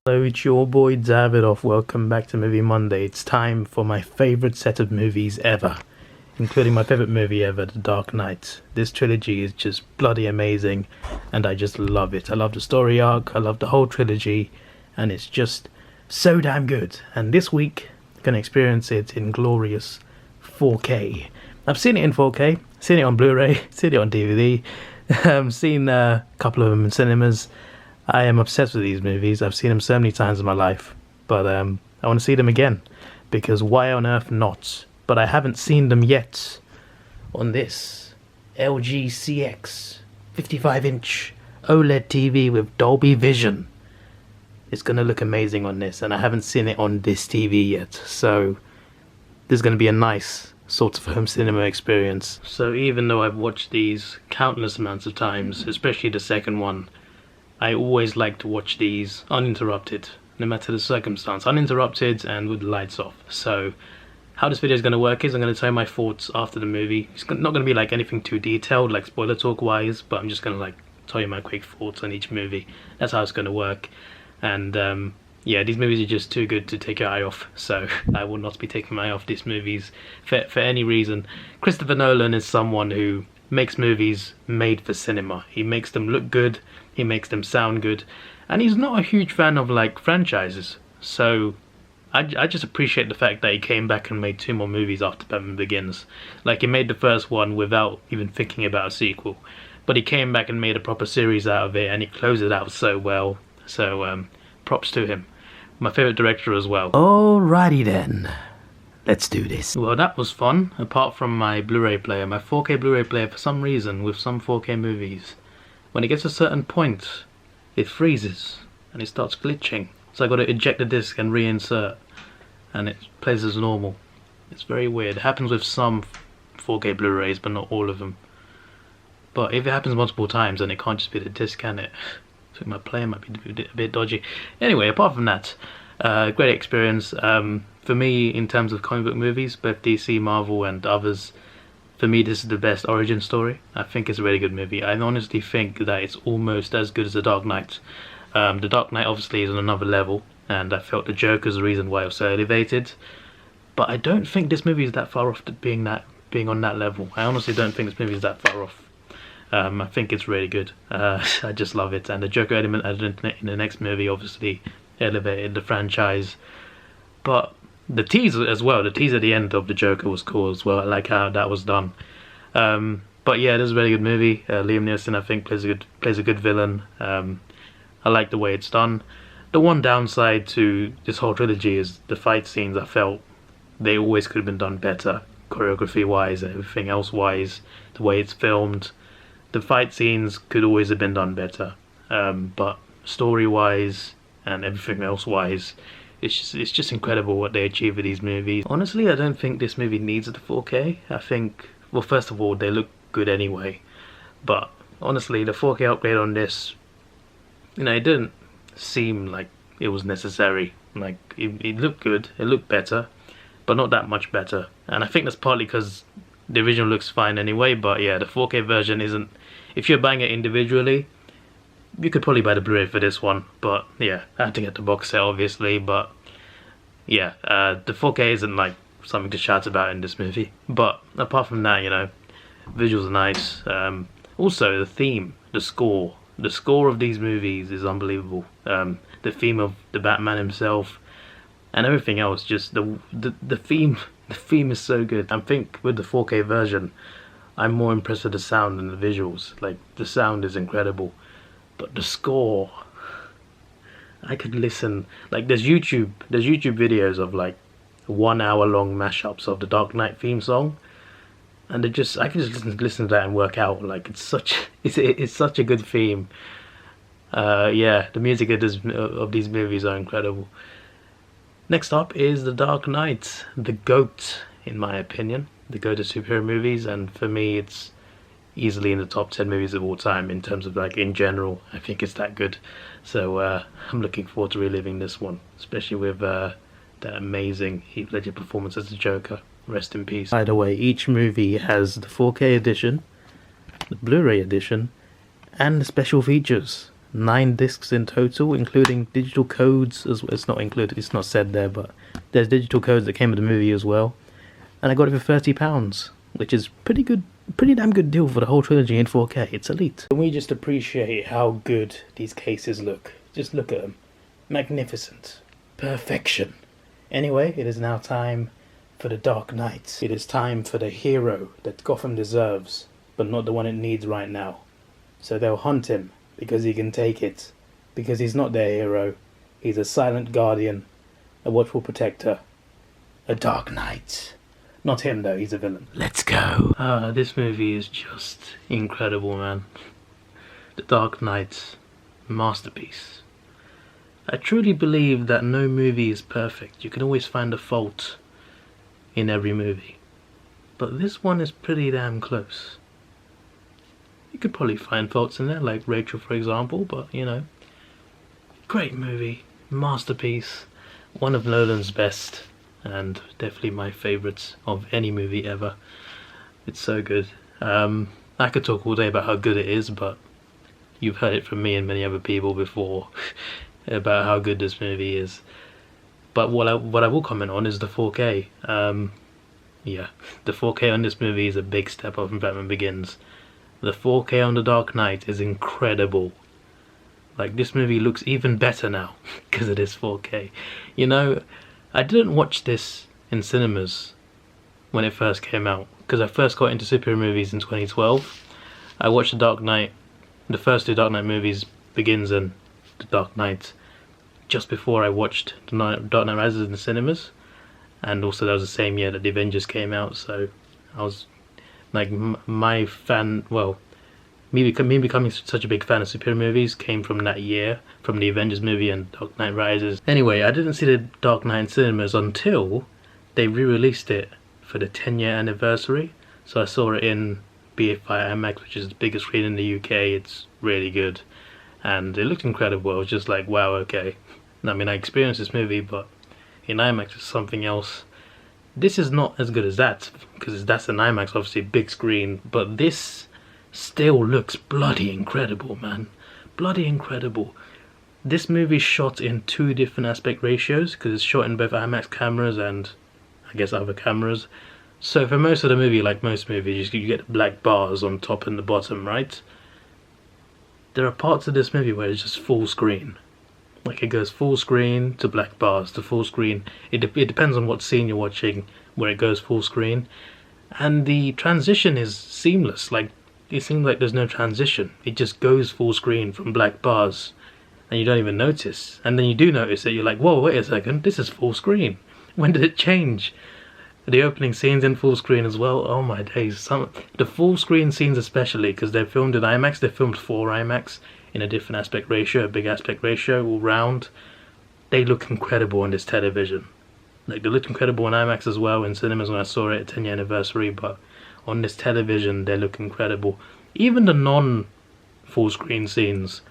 Hello, it's your boy Davidoff. Welcome back to Movie Monday. It's time for my favorite set of movies ever, including my favorite movie ever, The Dark Knight. This trilogy is just bloody amazing, and I just love it. I love the story arc, I love the whole trilogy, and it's just so damn good. And this week, I'm gonna experience it in glorious 4K. I've seen it in 4K, seen it on Blu-ray, seen it on DVD, seen a couple of them in cinemas. I am obsessed with these movies. I've seen them so many times in my life, but I want to see them again, because why on earth not? But I haven't seen them yet on this LG CX 55-inch OLED TV with Dolby Vision. It's going to look amazing on this, and I haven't seen it on this TV yet, so there's going to be a nice sort of home cinema experience. So even though I've watched these countless amounts of times, especially the second one, I always like to watch these uninterrupted, no matter the circumstance, uninterrupted and with the lights off. So how this video is going to work is I'm going to tell you my thoughts after the movie. It's not going to be like anything too detailed, like spoiler talk wise, but I'm just going to like tell you my quick thoughts on each movie. That's how it's going to work. And yeah, these movies are just too good to take your eye off, so I will not be taking my eye off these movies for any reason. Christopher Nolan is someone who makes movies made for cinema. He makes them look good, he makes them sound good, and he's not a huge fan of like franchises. So I just appreciate the fact that he came back and made 2 more movies after Batman Begins. Like, he made the first one without even thinking about a sequel, but he came back and made a proper series out of it, and he closed it out so well. So props to him. My favourite director as well. Alrighty then, let's do this. Well, that was fun, apart from my Blu-ray player. My 4K Blu-ray player, for some reason, with some 4K movies, when it gets to a certain point, it freezes and it starts glitching. So I got to eject the disc and reinsert, and it plays as normal. It's very weird. It happens with some 4K Blu-rays, but not all of them. But if it happens multiple times, then it can't just be the disc, can it? So my player might be a bit dodgy. Anyway, apart from that, great experience. For me, in terms of comic book movies, both DC, Marvel and others, for me this is the best origin story. I think it's a really good movie. I honestly think that it's almost as good as The Dark Knight. The Dark Knight obviously is on another level, and I felt the Joker's the reason why it was so elevated. But I don't think this movie is that far off to being on that level. I honestly don't think this movie is that far off. I think it's really good. I just love it, and the Joker element added in the next movie obviously elevated the franchise. But the teaser as well, the teaser at the end of the Joker was cool as well. I like how that was done. But yeah, this is a really good movie. Liam Neeson, I think, plays a good villain. I like the way it's done. The one downside to this whole trilogy is the fight scenes. I felt they always could have been done better, choreography wise and everything else wise. The way it's filmed, the fight scenes could always have been done better. But story wise and everything else wise, it's just incredible what they achieve with these movies. Honestly, I don't think this movie needs the 4K. I think, well, first of all, they look good anyway. But honestly, the 4K upgrade on this, you know, it didn't seem like it was necessary. Like, it looked good, it looked better, but not that much better. And I think that's partly because the original looks fine anyway. But yeah, the 4K version isn't. If you're buying it individually, you could probably buy the Blu-ray for this one, but yeah, I had to get the box set obviously. But yeah, the 4K isn't like something to shout about in this movie. But apart from that, you know, visuals are nice. Also, the theme, the score of these movies is unbelievable. The theme of the Batman himself and everything else, just the theme is so good. I think with the 4K version, I'm more impressed with the sound than the visuals. Like, the sound is incredible, but the score, I could listen. Like, there's YouTube videos of like 1 hour long mashups of the Dark Knight theme song, and I can just listen to that and work out. Like, it's such a good theme. Yeah, the music of these movies are incredible. Next up is The Dark Knight, the GOAT in my opinion, the GOAT of superhero movies, and for me it's easily in the top 10 movies of all time in terms of like in general. I think it's that good. So I'm looking forward to reliving this one, especially with that amazing Heath Ledger performance as the Joker. Rest in peace. By the way, each movie has the 4K edition, the Blu-ray edition, and the special features. 9 discs in total, including digital codes as well. It's not included, it's not said there, but there's digital codes that came with the movie as well. And I got it for £30, which is pretty damn good deal for the whole trilogy in 4K. It's elite. Can we just appreciate how good these cases look? Just look at them. Magnificent. Perfection. Anyway, it is now time for the Dark Knight. It is time for the hero that Gotham deserves, but not the one it needs right now. So they'll hunt him because he can take it. Because he's not their hero. He's a silent guardian, a watchful protector, a Dark Knight. Not him though, he's a villain. Let's go. This movie is just incredible, man. The Dark Knight, masterpiece. I truly believe that no movie is perfect. You can always find a fault in every movie. But this one is pretty damn close. You could probably find faults in there, like Rachel for example, but you know. Great movie, masterpiece, one of Nolan's best, and definitely my favourites of any movie ever. It's so good. I could talk all day about how good it is, but you've heard it from me and many other people before about how good this movie is. But what I will comment on is the 4K. Yeah, the 4K on this movie is a big step up from Batman Begins. The 4K on The Dark Knight is incredible. Like, this movie looks even better now because it is 4K. You know, I didn't watch this in cinemas when it first came out, because I first got into superhero movies in 2012. I watched The Dark Knight, the first two Dark Knight movies, Begins and The Dark Knight, just before I watched Dark Knight Rises in the cinemas. And also that was the same year that The Avengers came out, so I was like, my fan, well, me becoming such a big fan of superhero movies came from that year, from the Avengers movie and Dark Knight Rises. Anyway, I didn't see The Dark Knight in cinemas until they re-released it for the 10-year anniversary. So I saw it in BFI IMAX, which is the biggest screen in the UK. It's really good, and it looked incredible. I was just like, wow, okay. I mean, I experienced this movie, but in IMAX it's something else. This is not as good as that, because that's an IMAX, obviously, big screen, but this still looks bloody incredible, man. Bloody incredible. This movie's shot in 2 different aspect ratios, because it's shot in both IMAX cameras and I guess other cameras. So for most of the movie, like most movies, you get black bars on top and the bottom, right? There are parts of this movie where it's just full screen. Like, it goes full screen to black bars to full screen. It depends on what scene you're watching where it goes full screen. And the transition is seamless. Like, it seems like there's no transition. It just goes full screen from black bars and you don't even notice. And then you do notice it, you're like, whoa, wait a second, this is full screen. When did it change? The opening scenes in full screen as well. Oh my days. The full screen scenes especially, because they're filmed in IMAX, they're filmed for IMAX in a different aspect ratio, a big aspect ratio, all round. They look incredible on this television. Like, they looked incredible in IMAX as well in cinemas when I saw it at 10-year anniversary, but on this television they look incredible. Even the non-full screen scenes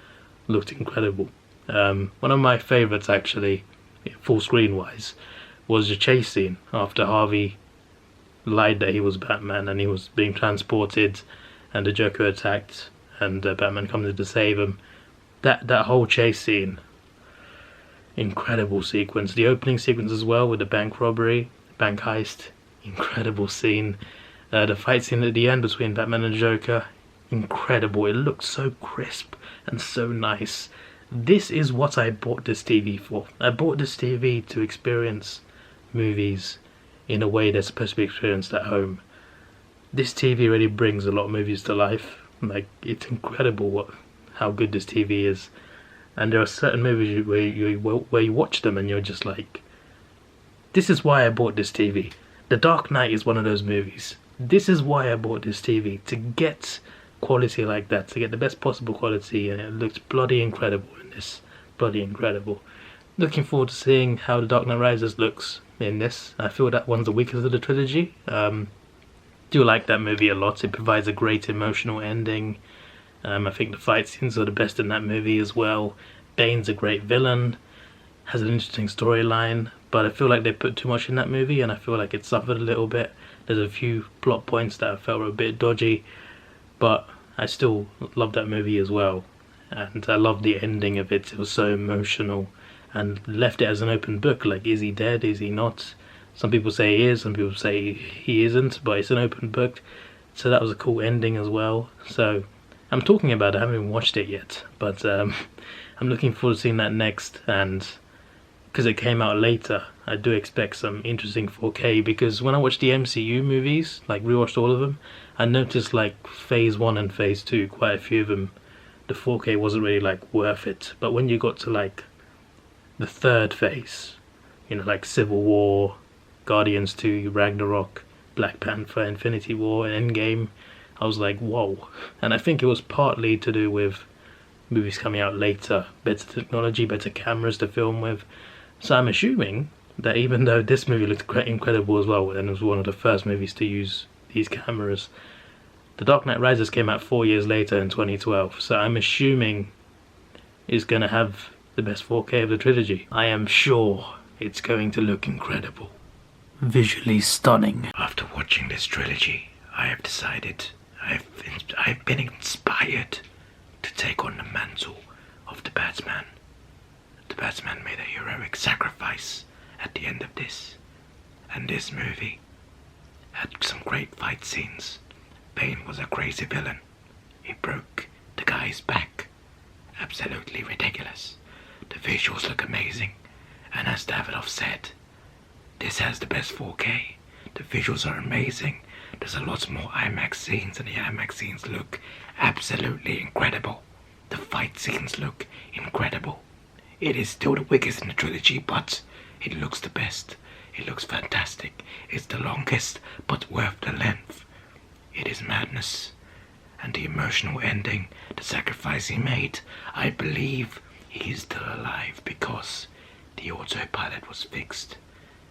looked incredible. One of my favourites, actually, full screen wise, was the chase scene after Harvey lied that he was Batman and he was being transported and the Joker attacked and Batman comes in to save him. That whole chase scene, incredible sequence. The opening sequence as well with the bank robbery, bank heist, incredible scene. The fight scene at the end between Batman and Joker, incredible. It looked so crisp and so nice. This is what I bought this TV for. I bought this TV to experience movies in a way that's supposed to be experienced at home. This TV really brings a lot of movies to life. Like, it's incredible how good this TV is. And there are certain movies where you watch them and you're just like, this is why I bought this TV. The Dark Knight is one of those movies. This is why I bought this TV, to get quality like that, to get the best possible quality, and it looks bloody incredible in this. Bloody incredible. Looking forward to seeing how The Dark Knight Rises looks in this. I feel that one's the weakest of the trilogy. Do like that movie a lot. It provides a great emotional ending. I think the fight scenes are the best in that movie as well. Bane's a great villain, has an interesting storyline, but I feel like they put too much in that movie and I feel like it suffered a little bit. There's a few plot points that I felt were a bit dodgy, but I still love that movie as well. and I loved the ending of it. It was so emotional, and left it as an open book. Like, is he dead? Is he not? Some people say he is, some people say he isn't, but it's an open book. So that was a cool ending as well. So I'm talking about it, I haven't even watched it yet, but I'm looking forward to seeing that next. And because it came out later, I do expect some interesting 4K, because when I watched the MCU movies, like rewatched all of them, I noticed like phase 1 and phase 2, quite a few of them, the 4K wasn't really like worth it. But when you got to like the third phase, you know, like Civil War, Guardians 2, Ragnarok, Black Panther, Infinity War, and Endgame, I was like, whoa. And I think it was partly to do with movies coming out later, better technology, better cameras to film with. So I'm assuming that even though this movie looked incredible as well, and it was one of the first movies to use these cameras, The Dark Knight Rises came out 4 years later in 2012, so I'm assuming it's going to have the best 4K of the trilogy. I am sure it's going to look incredible. Visually stunning. After watching this trilogy, I have decided, I've been inspired to take on the mantle of the Batman. The Batman made a heroic sacrifice at the end of this, and this movie had some great fight scenes. Bane was a crazy villain. He broke the guy's back. Absolutely ridiculous. The visuals look amazing, and as Davidoff said, this has the best 4K. The visuals are amazing. There's a lot more IMAX scenes, and the IMAX scenes look absolutely incredible. The fight scenes look incredible. It is still the weakest in the trilogy, but it looks the best. It looks fantastic. It's the longest, but worth the length. It is madness. And the emotional ending, the sacrifice he made, I believe he is still alive because the autopilot was fixed.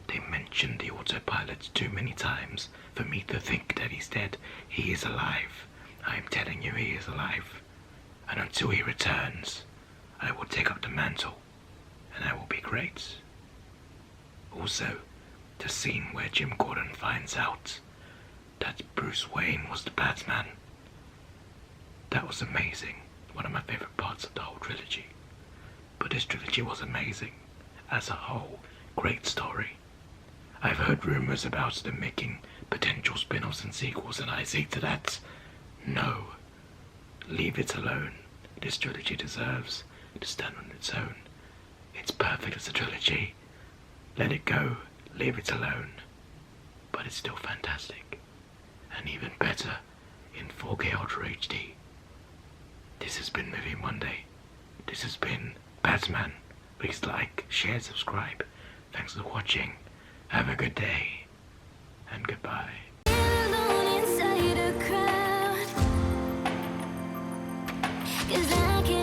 They mentioned the autopilot too many times for me to think that he's dead. He is alive. I am telling you, he is alive. And until he returns, I will take up the mantle, and I will be great. Also, the scene where Jim Gordon finds out that Bruce Wayne was the Batman, that was amazing. One of my favourite parts of the whole trilogy. But this trilogy was amazing. As a whole, great story. I've heard rumours about them making potential spin-offs and sequels, and I say to that, no. Leave it alone. This trilogy deserves to stand on its own. It's perfect as a trilogy. Let it go. Leave it alone. But it's still fantastic. And even better in 4K Ultra HD. This has been Movie Monday. This has been Batman. Please like, share, subscribe. Thanks for watching. Have a good day. And goodbye. Cause I can